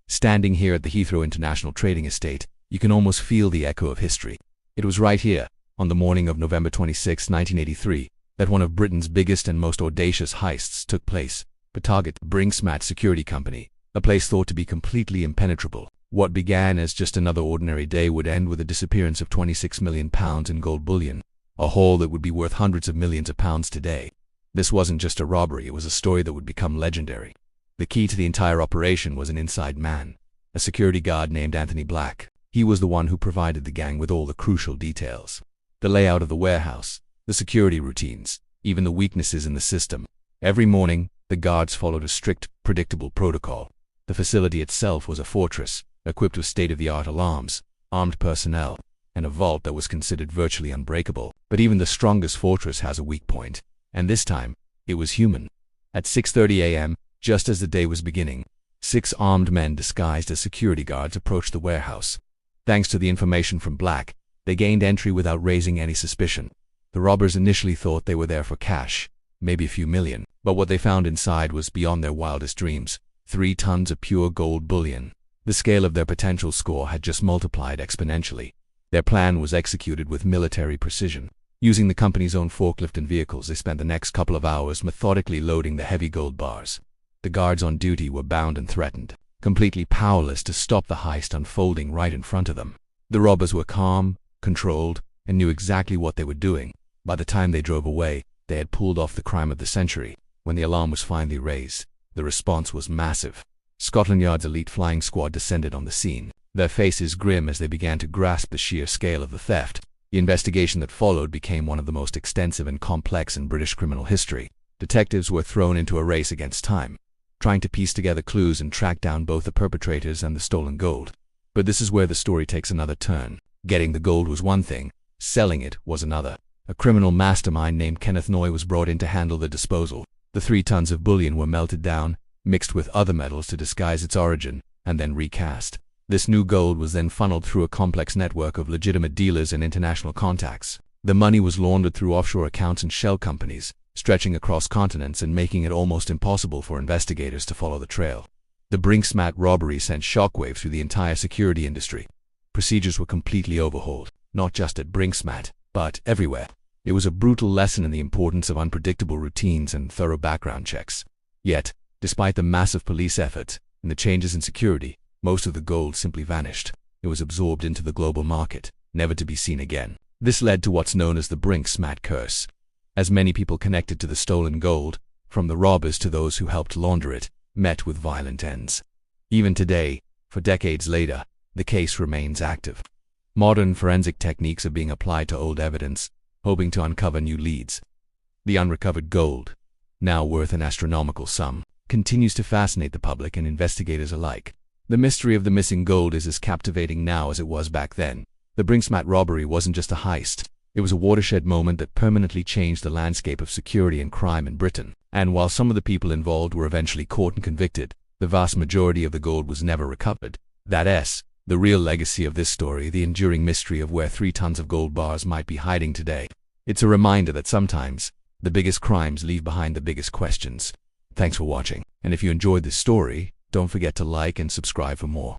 Standing here at the Heathrow International Trading Estate, you can almost feel the echo of history. It was right here, on the morning of November 26, 1983, that one of Britain's biggest and most audacious heists took place. The target, Brink's Security Company, a place thought to be completely impenetrable. What began as just another ordinary day would end with the disappearance of £26 million in gold bullion, a haul that would be worth hundreds of millions of pounds today. This wasn't just a robbery, it was a story that would become legendary. The key to the entire operation was an inside man, a security guard named Anthony Black. He was the one who provided the gang with all the crucial details. The layout of the warehouse, the security routines, even the weaknesses in the system. Every morning, the guards followed a strict, predictable protocol. The facility itself was a fortress, equipped with state-of-the-art alarms, armed personnel, and a vault that was considered virtually unbreakable. But even the strongest fortress has a weak point, and this time, it was human. At 6:30 a.m., just as the day was beginning, 6 armed men disguised as security guards approached the warehouse. Thanks to the information from Black, they gained entry without raising any suspicion. The robbers initially thought they were there for cash, maybe a few million, but what they found inside was beyond their wildest dreams. 3 tons of pure gold bullion. The scale of their potential score had just multiplied exponentially. Their plan was executed with military precision. Using the company's own forklift and vehicles, they spent the next couple of hours methodically loading the heavy gold bars. The guards on duty were bound and threatened, completely powerless to stop the heist unfolding right in front of them. The robbers were calm, controlled, and knew exactly what they were doing. By the time they drove away, they had pulled off the crime of the century. When the alarm was finally raised, the response was massive. Scotland Yard's elite flying squad descended on the scene, their faces grim as they began to grasp the sheer scale of the theft. The investigation that followed became one of the most extensive and complex in British criminal history. Detectives were thrown into a race against time, trying to piece together clues and track down both the perpetrators and the stolen gold. But this is where the story takes another turn. Getting the gold was one thing, selling it was another. A criminal mastermind named Kenneth Noy was brought in to handle the disposal. The 3 tons of bullion were melted down, mixed with other metals to disguise its origin, and then recast. This new gold was then funneled through a complex network of legitimate dealers and international contacts. The money was laundered through offshore accounts and shell companies, stretching across continents and making it almost impossible for investigators to follow the trail. The Brink's robbery sent shockwaves through the entire security industry. Procedures were completely overhauled, not just at Brink's, but everywhere. It was a brutal lesson in the importance of unpredictable routines and thorough background checks. Yet, despite the massive police efforts and the changes in security, most of the gold simply vanished. It was absorbed into the global market, never to be seen again. This led to what's known as the Brink's curse, as many people connected to the stolen gold, from the robbers to those who helped launder it, met with violent ends. Even today, for decades later, the case remains active. Modern forensic techniques are being applied to old evidence, hoping to uncover new leads. The unrecovered gold, now worth an astronomical sum, continues to fascinate the public and investigators alike. The mystery of the missing gold is as captivating now as it was back then. The Brink's robbery wasn't just a heist. It was a watershed moment that permanently changed the landscape of security and crime in Britain. And while some of the people involved were eventually caught and convicted, the vast majority of the gold was never recovered. That's the real legacy of this story, the enduring mystery of where 3 tons of gold bars might be hiding today. It's a reminder that sometimes, the biggest crimes leave behind the biggest questions. Thanks for watching, and if you enjoyed this story, don't forget to like and subscribe for more.